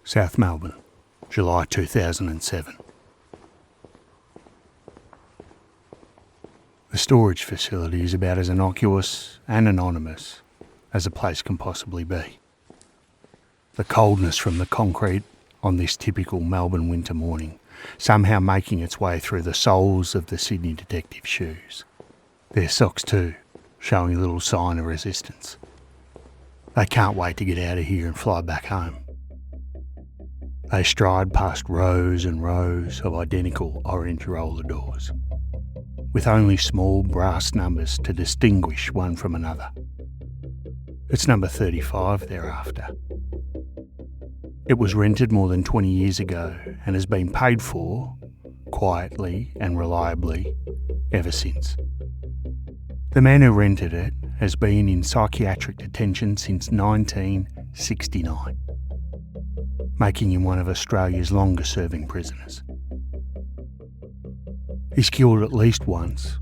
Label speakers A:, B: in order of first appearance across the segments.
A: South Melbourne, July 2007. The storage facility is about as innocuous and anonymous as a place can possibly be. The coldness from the concrete on this typical Melbourne winter morning somehow making its way through the soles of the Sydney detective shoes. Their socks too, showing little sign of resistance. They can't wait to get out of here and fly back home. They stride past rows and rows of identical orange roller doors, with only small brass numbers to distinguish one from another. It's number 35 they're after. It was rented more than 20 years ago and has been paid for, quietly and reliably, ever since. The man who rented it has been in psychiatric detention since 1969, making him one of Australia's longest-serving prisoners. He's killed at least once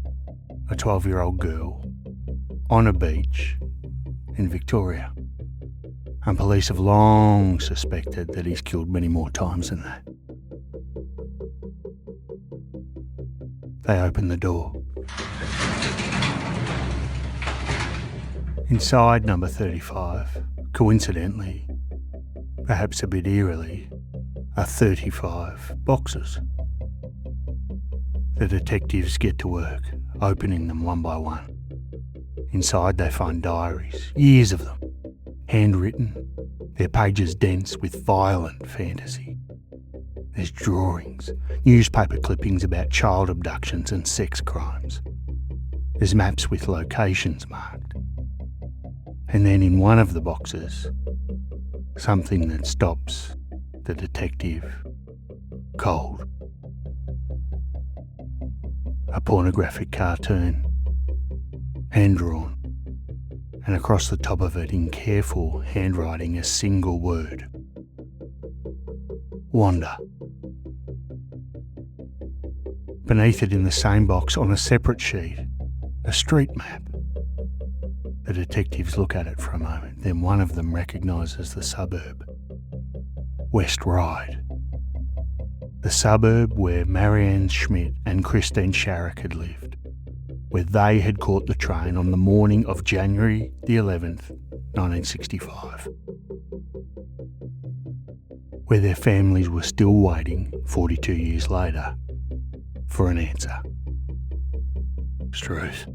A: a 12-year-old girl on a beach in Victoria, and police have long suspected that he's killed many more times than that. They open the door. Inside number 35, coincidentally, perhaps a bit eerily, are 35 boxes. The detectives get to work, opening them one by one. Inside they find diaries, years of them, handwritten, their pages dense with violent fantasy. There's drawings, newspaper clippings about child abductions and sex crimes. There's maps with locations marked. And then in one of the boxes, something that stops the detective cold. A pornographic cartoon, hand-drawn, and across the top of it in careful handwriting a single word. Wanda. Beneath it in the same box on a separate sheet, a street map. The detectives look at it for a moment, then one of them recognises the suburb. West Ryde. The suburb where Marianne Schmidt and Christine Sharrock had lived, where they had caught the train on the morning of January the 11th, 1965. Where their families were still waiting, 42 years later, for an answer. Truth.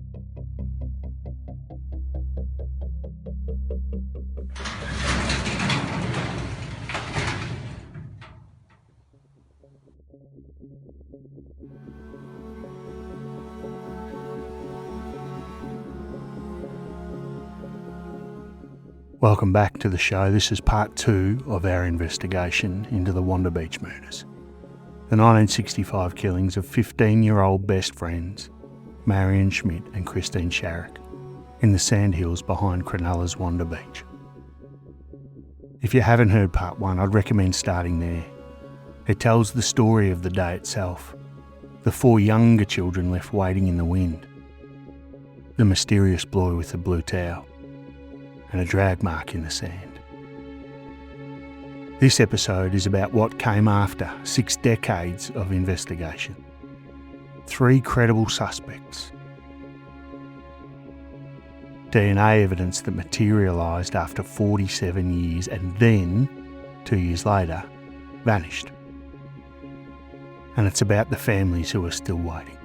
A: Welcome back to the show. This is part 2 of our investigation into the Wanda Beach murders. The 1965 killings of 15-year-old best friends, Marianne Schmidt and Christine Sharrock, in the sandhills behind Cronulla's Wanda Beach. If you haven't heard part 1, I'd recommend starting there. It tells the story of the day itself, the 4 younger children left waiting in the wind, the mysterious boy with the blue towel, and a drag mark in the sand. This episode is about what came after 6 decades of investigation. 3 credible suspects. DNA evidence that materialised after 47 years and then, 2 years later, vanished. And it's about the families who are still waiting.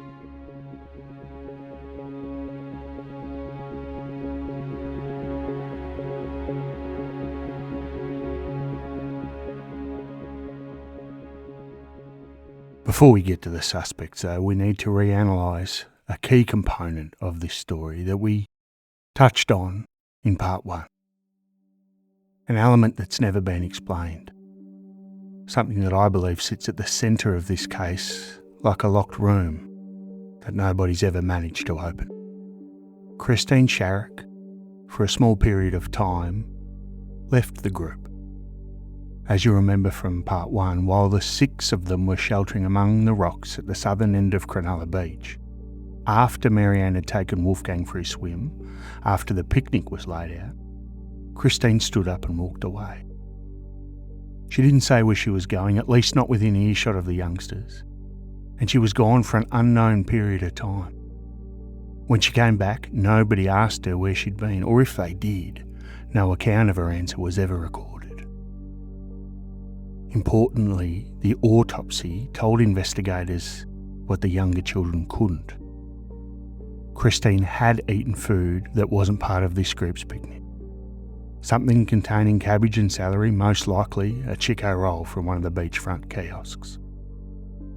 A: Before we get to the suspects though, we need to reanalyse a key component of this story that we touched on in part 1. An element that's never been explained. Something that I believe sits at the centre of this case like a locked room that nobody's ever managed to open. Christine Sharrock, for a small period of time, left the group. As you remember from part 1, while the 6 of them were sheltering among the rocks at the southern end of Cronulla Beach, after Marianne had taken Wolfgang for his swim, after the picnic was laid out, Christine stood up and walked away. She didn't say where she was going, at least not within earshot of the youngsters, and she was gone for an unknown period of time. When she came back, nobody asked her where she'd been, or if they did, no account of her answer was ever recorded. Importantly, the autopsy told investigators what the younger children couldn't. Christine had eaten food that wasn't part of this group's picnic. Something containing cabbage and celery, most likely a Chico roll from one of the beachfront kiosks.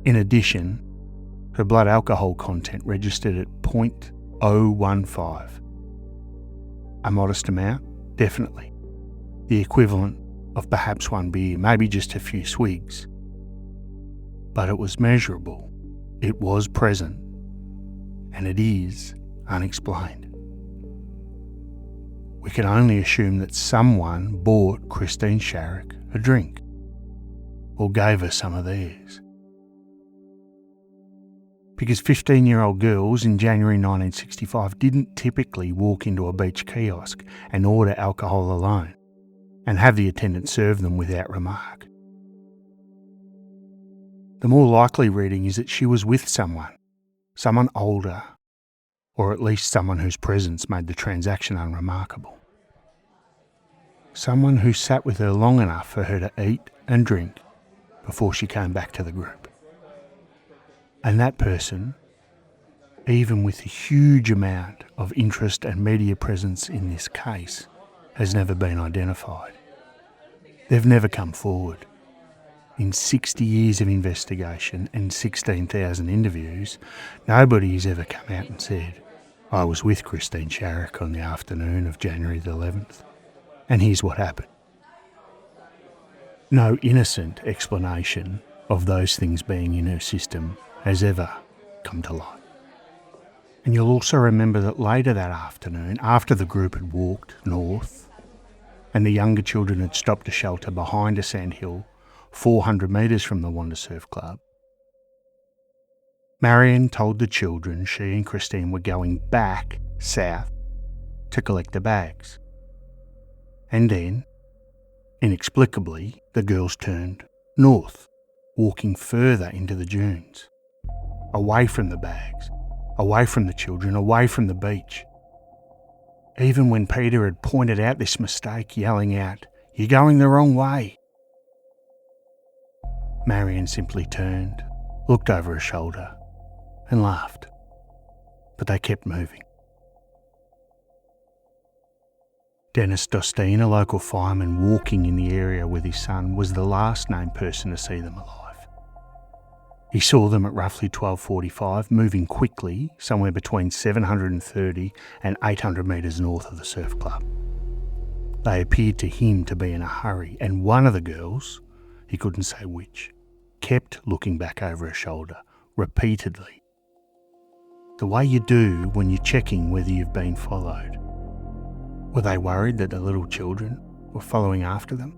A: In addition, her blood alcohol content registered at 0.015. A modest amount, definitely. The equivalent of perhaps one beer, maybe just a few swigs. But it was measurable, it was present, and it is unexplained. We can only assume that someone bought Christine Sharrock a drink, or gave her some of theirs. Because 15-year-old girls in January 1965 didn't typically walk into a beach kiosk and order alcohol alone, and have the attendant serve them without remark. The more likely reading is that she was with someone older, or at least someone whose presence made the transaction unremarkable. Someone who sat with her long enough for her to eat and drink before she came back to the group. And that person, even with a huge amount of interest and media presence in this case, has never been identified. They've never come forward. In 60 years of investigation and 16,000 interviews, nobody has ever come out and said, "I was with Christine Sharrock on the afternoon of January the 11th, and here's what happened." No innocent explanation of those things being in her system has ever come to light. And you'll also remember that later that afternoon, after the group had walked north and the younger children had stopped to shelter behind a sandhill 400 metres from the Wanda Surf Club, Marianne told the children she and Christine were going back south to collect the bags. And then, inexplicably, the girls turned north, walking further into the dunes, away from the bags, away from the children, away from the beach. Even when Peter had pointed out this mistake, yelling out, "You're going the wrong way," Marianne simply turned, looked over her shoulder, and laughed. But they kept moving. Dennis Dostine, a local fireman walking in the area with his son, was the last named person to see them alive. He saw them at roughly 12:45, moving quickly, somewhere between 730 and 800 metres north of the surf club. They appeared to him to be in a hurry, and one of the girls, he couldn't say which, kept looking back over her shoulder, repeatedly. The way you do when you're checking whether you've been followed. Were they worried that the little children were following after them?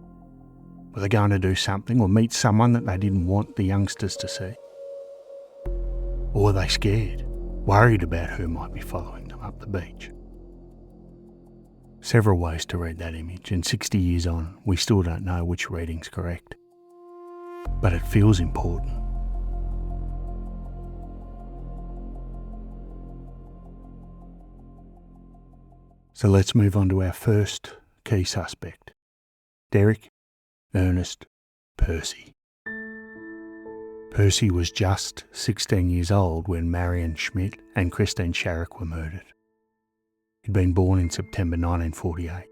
A: Were they going to do something or meet someone that they didn't want the youngsters to see? Or were they scared, worried about who might be following them up the beach? Several ways to read that image, and 60 years on, we still don't know which reading's correct. But it feels important. So let's move on to our first key suspect, Derek Ernest Percy. Percy was just 16 years old when Marianne Schmidt and Christine Sharrock were murdered. He'd been born in September 1948.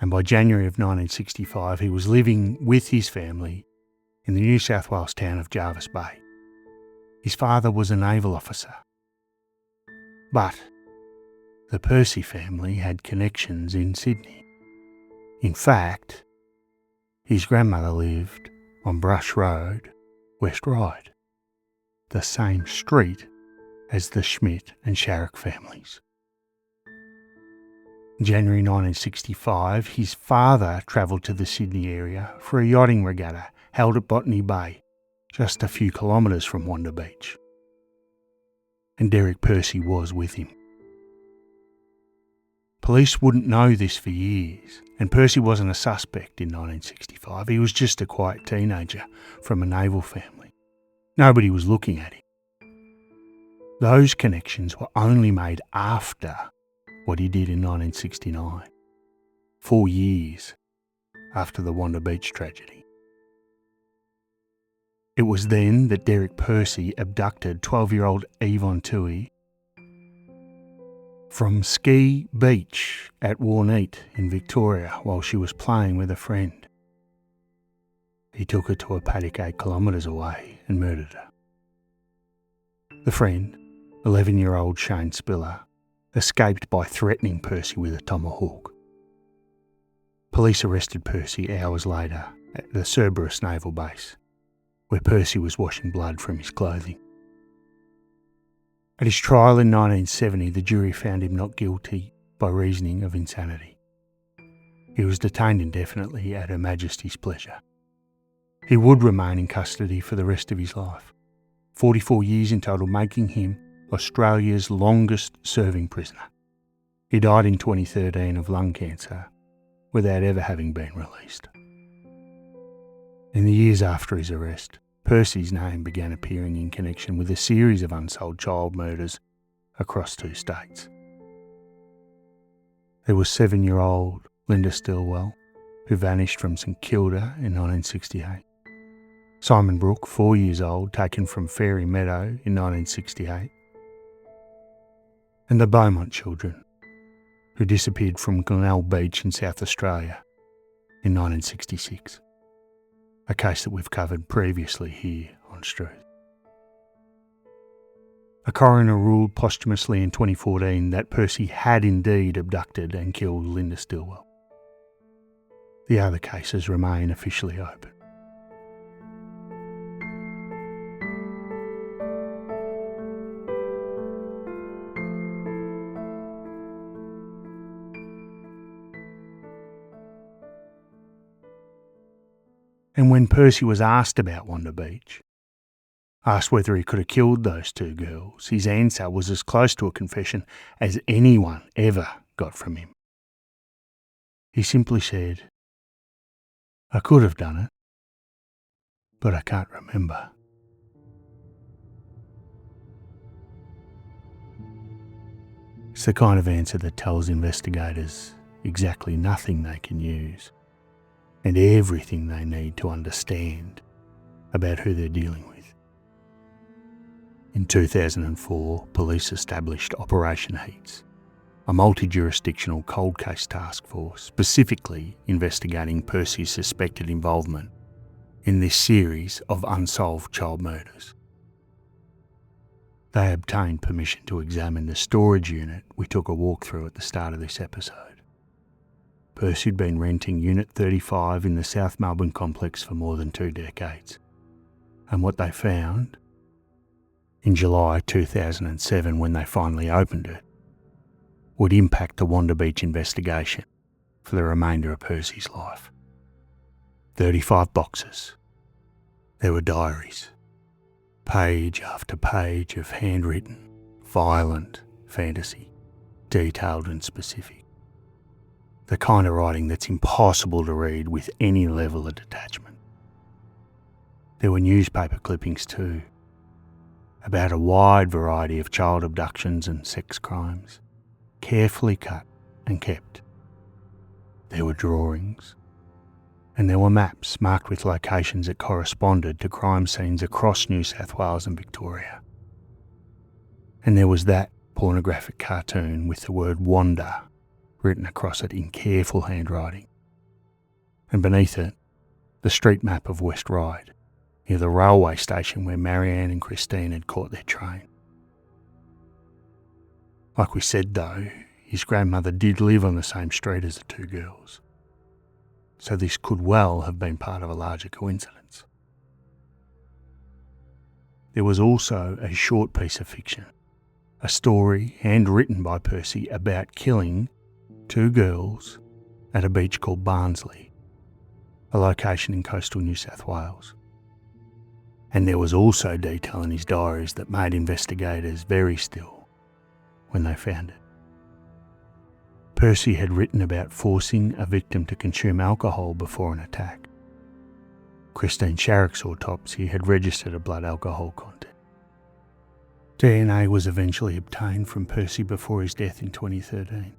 A: And by January of 1965, he was living with his family in the New South Wales town of Jervis Bay. His father was a naval officer. But the Percy family had connections in Sydney. In fact, his grandmother lived on Brush Road, West Ryde, the same street as the Schmidt and Sharrock families. In January 1965, his father travelled to the Sydney area for a yachting regatta held at Botany Bay, just a few kilometres from Wanda Beach. And Derek Percy was with him. Police wouldn't know this for years, and Percy wasn't a suspect in 1965. He was just a quiet teenager from a naval family. Nobody was looking at him. Those connections were only made after what he did in 1969, 4 years after the Wanda Beach tragedy. It was then that Derek Percy abducted 12-year-old Yvonne Toohey from Ski Beach at Warneet in Victoria while she was playing with a friend. He took her to a paddock 8 kilometres away and murdered her. The friend, 11-year-old Shane Spiller, escaped by threatening Percy with a tomahawk. Police arrested Percy hours later at the Cerberus Naval Base, where Percy was washing blood from his clothing. At his trial in 1970, the jury found him not guilty by reasoning of insanity. He was detained indefinitely at Her Majesty's pleasure. He would remain in custody for the rest of his life, 44 years in total, making him Australia's longest serving prisoner. He died in 2013 of lung cancer without ever having been released. In the years after his arrest, Percy's name began appearing in connection with a series of unsolved child murders across 2 states. There was 7-year-old Linda Stillwell, who vanished from St Kilda in 1968. Simon Brooke, 4 years old, taken from Fairy Meadow in 1968. And the Beaumont children, who disappeared from Glenelg Beach in South Australia in 1966. A case that we've covered previously here on Struth. A coroner ruled posthumously in 2014 that Percy had indeed abducted and killed Linda Stillwell. The other cases remain officially open. And when Percy was asked about Wanda Beach, asked whether he could have killed those 2 girls, his answer was as close to a confession as anyone ever got from him. He simply said, "I could have done it, but I can't remember." It's the kind of answer that tells investigators exactly nothing they can use and everything they need to understand about who they're dealing with. In 2004, police established Operation Heats, a multi-jurisdictional cold case task force specifically investigating Percy's suspected involvement in this series of unsolved child murders. They obtained permission to examine the storage unit we took a walk through at the start of this episode. Percy had been renting Unit 35 in the South Melbourne complex for more than 2 decades. And what they found, in July 2007 when they finally opened it, would impact the Wanda Beach investigation for the remainder of Percy's life. 35 boxes. There were diaries. Page after page of handwritten, violent fantasy, detailed and specific. The kind of writing that's impossible to read with any level of detachment. There were newspaper clippings too, about a wide variety of child abductions and sex crimes, carefully cut and kept. There were drawings, and there were maps marked with locations that corresponded to crime scenes across New South Wales and Victoria. And there was that pornographic cartoon with the word Wanda written across it in careful handwriting. And beneath it, the street map of West Ryde, near the railway station where Marianne and Christine had caught their train. Like we said though, his grandmother did live on the same street as the 2 girls. So this could well have been part of a larger coincidence. There was also a short piece of fiction, a story handwritten by Percy about killing 2 girls at a beach called Barnsley, a location in coastal New South Wales. And there was also detail in his diaries that made investigators very still when they found it. Percy had written about forcing a victim to consume alcohol before an attack. Christine Sharrock's autopsy had registered a blood alcohol content. DNA was eventually obtained from Percy before his death in 2013.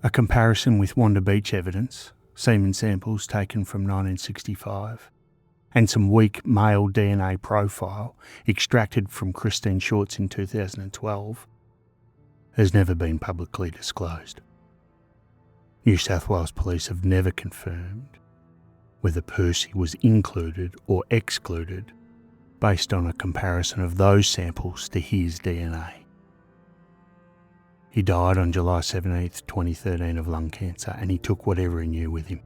A: A comparison with Wanda Beach evidence, semen samples taken from 1965, and some weak male DNA profile extracted from Christine Shorts in 2012, has never been publicly disclosed. New South Wales Police have never confirmed whether Percy was included or excluded based on a comparison of those samples to his DNA. He died on July 17, 2013 of lung cancer, and he took whatever he knew with him.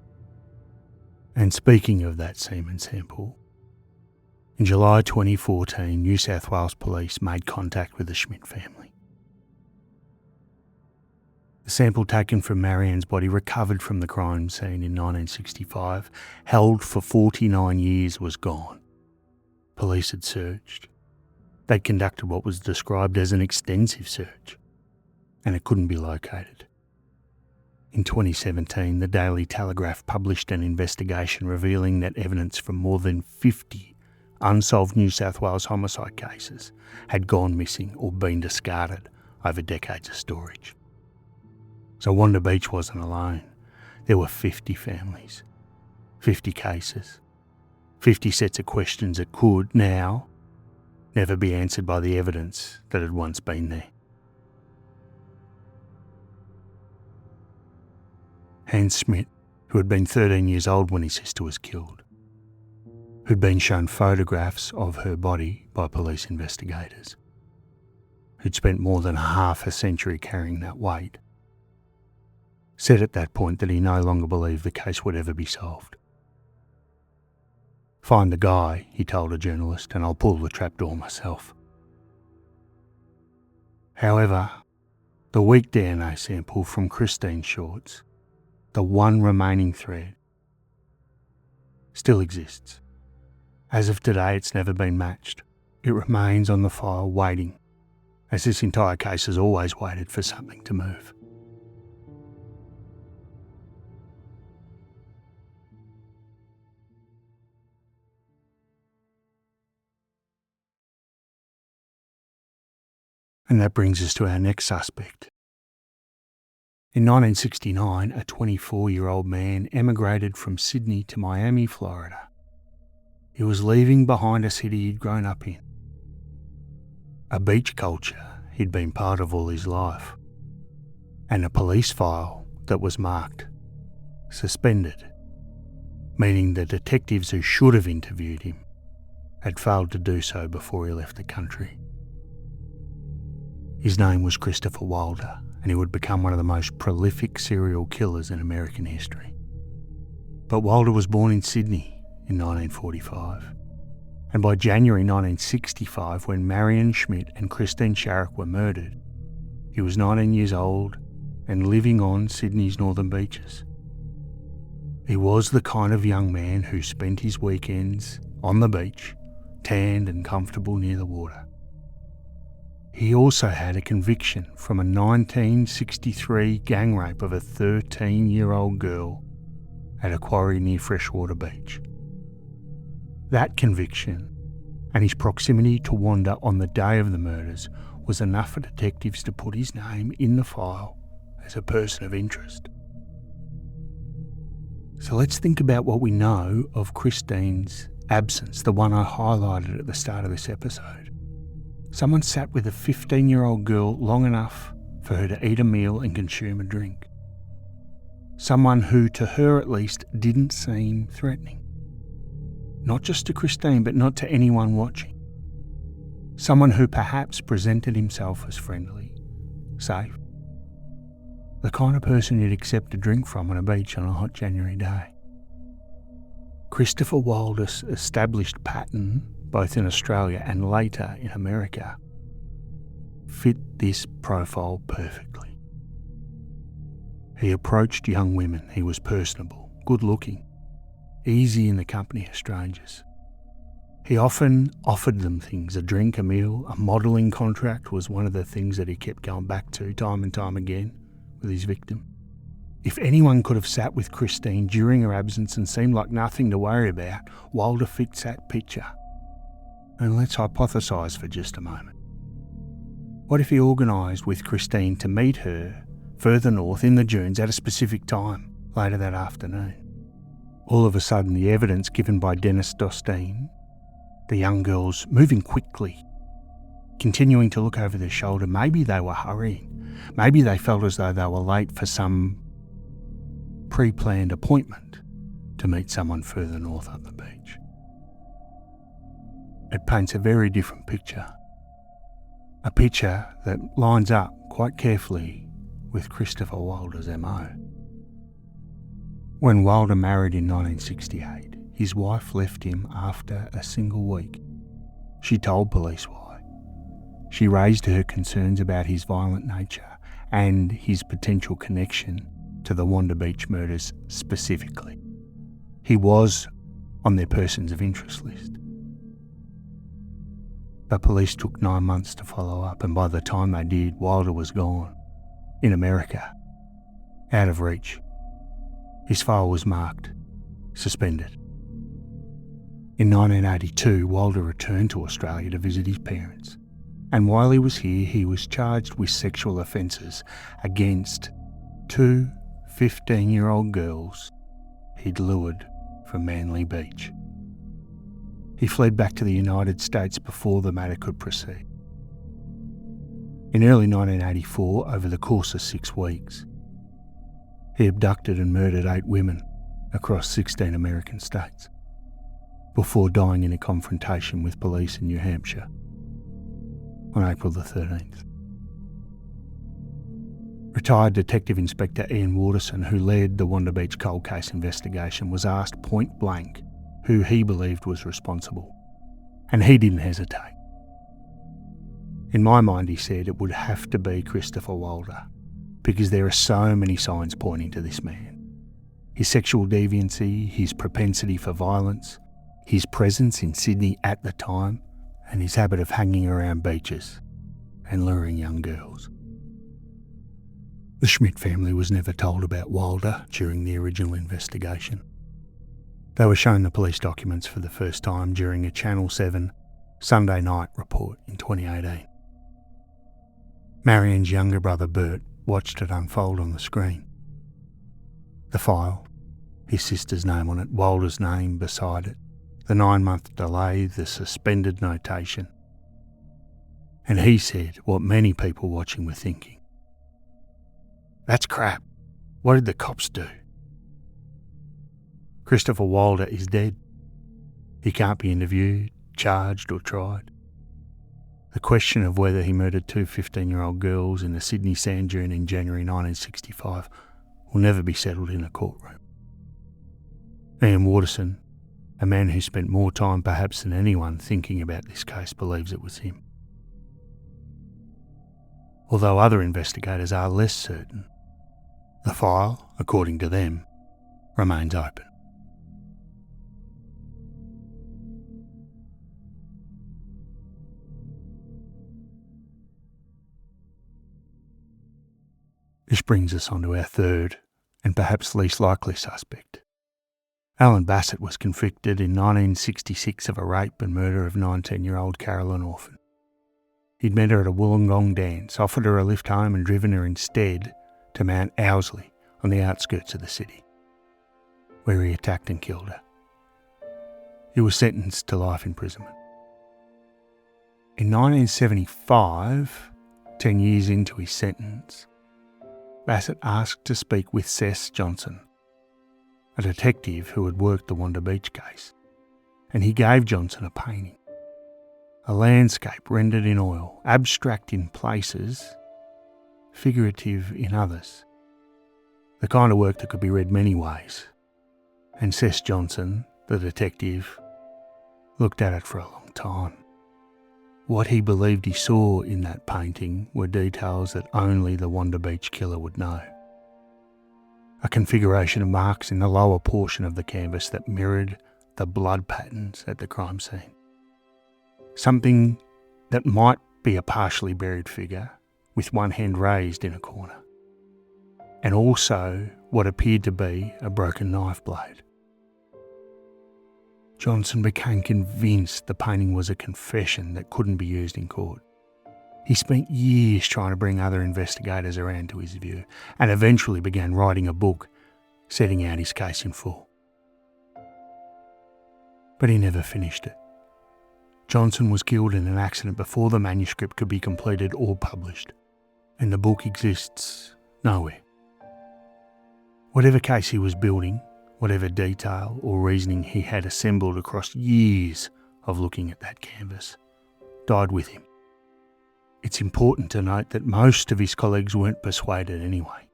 A: And speaking of that semen sample, in July 2014, New South Wales Police made contact with the Schmidt family. The sample taken from Marianne's body, recovered from the crime scene in 1965, held for 49 years, was gone. Police had searched. They'd conducted what was described as an extensive search, and it couldn't be located. In 2017, the Daily Telegraph published an investigation revealing that evidence from more than 50 unsolved New South Wales homicide cases had gone missing or been discarded over decades of storage. So Wanda Beach wasn't alone. There were 50 families, 50 cases, 50 sets of questions that could now never be answered by the evidence that had once been there. Hans Schmidt, who had been 13 years old when his sister was killed, who'd been shown photographs of her body by police investigators, who'd spent more than half a century carrying that weight, said at that point that he no longer believed the case would ever be solved. "Find the guy," he told a journalist, "and I'll pull the trapdoor myself." However, the weak DNA sample from Christine Shorts, the one remaining thread, still exists. As of today, it's never been matched. It remains on the file waiting, as this entire case has always waited for something to move. And that brings us to our next suspect. In 1969, a 24-year-old man emigrated from Sydney to Miami, Florida. He was leaving behind a city he'd grown up in, a beach culture he'd been part of all his life, and a police file that was marked suspended, meaning the detectives who should have interviewed him had failed to do so before he left the country. His name was Christopher Wilder, and he would become one of the most prolific serial killers in American history. But Wilder was born in Sydney in 1945, and by January 1965, when Marianne Schmidt and Christine Sharrock were murdered, he was 19 years old and living on Sydney's northern beaches. He was the kind of young man who spent his weekends on the beach, tanned and comfortable near the water. He also had a conviction from a 1963 gang rape of a 13-year-old girl at a quarry near Freshwater Beach. That conviction and his proximity to Wanda on the day of the murders was enough for detectives to put his name in the file as a person of interest. So let's think about what we know of Christine's absence, the one I highlighted at the start of this episode. Someone sat with a 15-year-old girl long enough for her to eat a meal and consume a drink. Someone who, to her at least, didn't seem threatening. Not just to Christine, but not to anyone watching. Someone who perhaps presented himself as friendly, safe. The kind of person you'd accept a drink from on a beach on a hot January day. Christopher Wilder's established pattern, both in Australia and later in America, fit this profile perfectly. He approached young women. He was personable, good-looking, easy in the company of strangers. He often offered them things, a drink, a meal, a modelling contract was one of the things that he kept going back to time and time again with his victim. If anyone could have sat with Christine during her absence and seemed like nothing to worry about, Wilder fixed that picture. And let's hypothesise for just a moment. What if he organised with Christine to meet her further north in the dunes at a specific time later that afternoon? All of a sudden, the evidence given by Dennis Dostine, the young girls moving quickly, continuing to look over their shoulder, maybe they were hurrying, maybe they felt as though they were late for some pre-planned appointment to meet someone further north on the beach. It paints a very different picture. A picture that lines up quite carefully with Christopher Wilder's MO. When Wilder married in 1968, his wife left him after a single week. She told police why. She raised her concerns about his violent nature and his potential connection to the Wanda Beach murders specifically. He was on their persons of interest list. The police took 9 months to follow up, and by the time they did, Wilder was gone. In America. Out of reach. His file was marked suspended. In 1982, Wilder returned to Australia to visit his parents, and while he was here, he was charged with sexual offences against 2 15-year-old girls he'd lured from Manly Beach. He fled back to the United States before the matter could proceed. In early 1984, over the course of 6 weeks, he abducted and murdered 8 women across 16 American states before dying in a confrontation with police in New Hampshire on April the 13th. Retired Detective Inspector Ian Waterson, who led the Wanda Beach cold case investigation, was asked point blank who he believed was responsible, and he didn't hesitate. In my mind, he said, it would have to be Christopher Wilder, because there are so many signs pointing to this man. His sexual deviancy, his propensity for violence, his presence in Sydney at the time, and his habit of hanging around beaches and luring young girls. The Schmidt family was never told about Wilder during the original investigation. They were shown the police documents for the first time during a Channel 7 Sunday night report in 2018. Marianne's younger brother Bert watched it unfold on the screen. The file, his sister's name on it, Wilder's name beside it, the 9-month delay, the suspended notation. And he said what many people watching were thinking. That's crap. What did the cops do? Christopher Wilder is dead. He can't be interviewed, charged or tried. The question of whether he murdered 2 15-year-old girls in the Sydney sand dune in January 1965 will never be settled in a courtroom. Ian Waterson, a man who spent more time perhaps than anyone thinking about this case, believes it was him. Although other investigators are less certain, the file, according to them, remains open. This brings us on to our third, and perhaps least likely suspect. Alan Bassett was convicted in 1966 of a rape and murder of 19-year-old Carolyn Orphan. He'd met her at a Wollongong dance, offered her a lift home and driven her instead to Mount Owsley on the outskirts of the city, where he attacked and killed her. He was sentenced to life imprisonment. In 1975, 10 years into his sentence, Bassett asked to speak with Cec Johnson, a detective who had worked the Wanda Beach case, and he gave Johnson a painting. A landscape rendered in oil, abstract in places, figurative in others. The kind of work that could be read many ways. And Cec Johnson, the detective, looked at it for a long time. What he believed he saw in that painting were details that only the Wanda Beach killer would know. A configuration of marks in the lower portion of the canvas that mirrored the blood patterns at the crime scene. Something that might be a partially buried figure with one hand raised in a corner. And also what appeared to be a broken knife blade. Johnson became convinced the painting was a confession that couldn't be used in court. He spent years trying to bring other investigators around to his view, and eventually began writing a book setting out his case in full. But he never finished it. Johnson was killed in an accident before the manuscript could be completed or published, and the book exists nowhere. Whatever case he was building, whatever detail or reasoning he had assembled across years of looking at that canvas, died with him. It's important to note that most of his colleagues weren't persuaded anyway.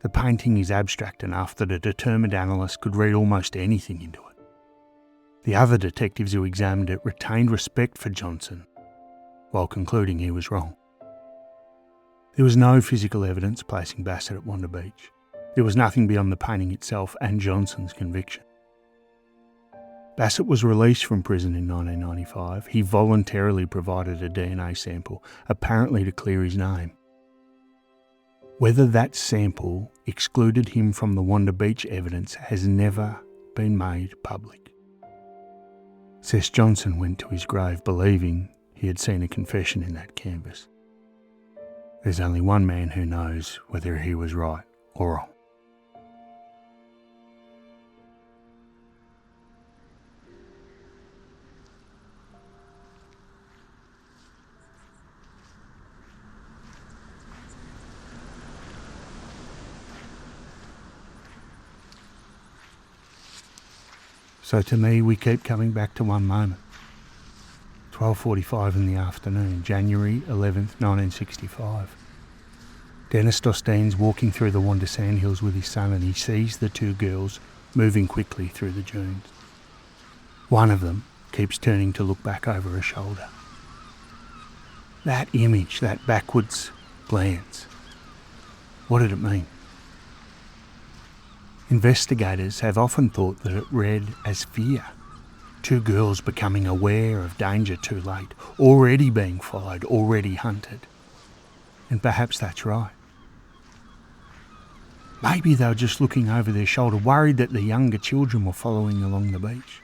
A: The painting is abstract enough that a determined analyst could read almost anything into it. The other detectives who examined it retained respect for Johnson, while concluding he was wrong. There was no physical evidence placing Bassett at Wanda Beach. There was nothing beyond the painting itself and Johnson's conviction. Bassett was released from prison in 1995. He voluntarily provided a DNA sample, apparently to clear his name. Whether that sample excluded him from the Wanda Beach evidence has never been made public. Cec Johnson went to his grave believing he had seen a confession in that canvas. There's only one man who knows whether he was right or wrong. So to me, we keep coming back to one moment. 12:45 in the afternoon, January 11th, 1965. Dennis Dostein's walking through the Wanda Sandhills with his son, and he sees the two girls moving quickly through the dunes. One of them keeps turning to look back over her shoulder. That image, that backwards glance, what did it mean? Investigators have often thought that it read as fear. Two girls becoming aware of danger too late, already being followed, already hunted. And perhaps that's right. Maybe they were just looking over their shoulder, worried that the younger children were following along the beach.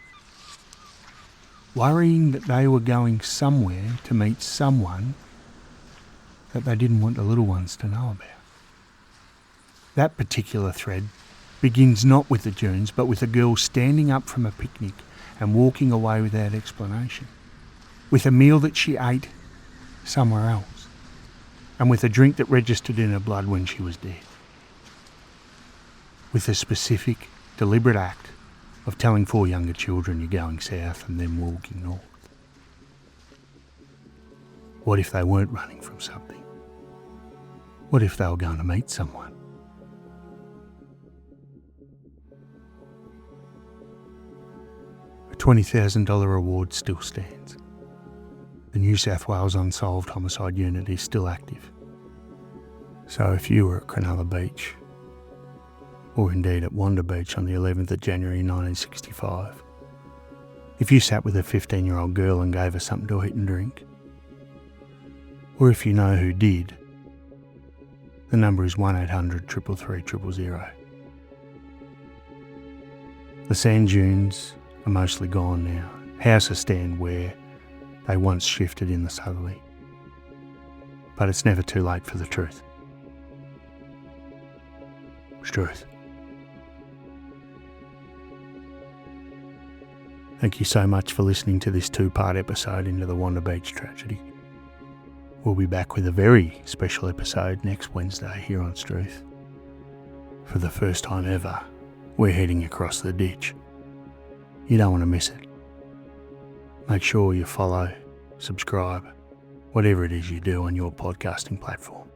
A: Worrying that they were going somewhere to meet someone that they didn't want the little ones to know about. That particular thread begins not with the dunes, but with a girl standing up from a picnic and walking away without explanation, with a meal that she ate somewhere else, and with a drink that registered in her blood when she was dead, with a specific, deliberate act of telling four younger children you're going south and then walking north. What if they weren't running from something? What if they were going to meet someone? A $20,000 reward still stands. The New South Wales Unsolved Homicide Unit is still active. So if you were at Cronulla Beach, or indeed at Wanda Beach on the 11th of January 1965, if you sat with a 15-year-old girl and gave her something to eat and drink, or if you know who did, the number is 1800 333 000. The sand dunes are mostly gone now. Houses stand where they once shifted in the southerly. But it's never too late for the truth. It's truth. Thank you so much for listening to this two-part episode into the Wanda Beach tragedy. We'll be back with a very special episode next Wednesday here on Struth. For the first time ever, we're heading across the ditch. You don't want to miss it. Make sure you follow, subscribe, whatever it is you do on your podcasting platform.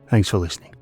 A: Thanks for listening.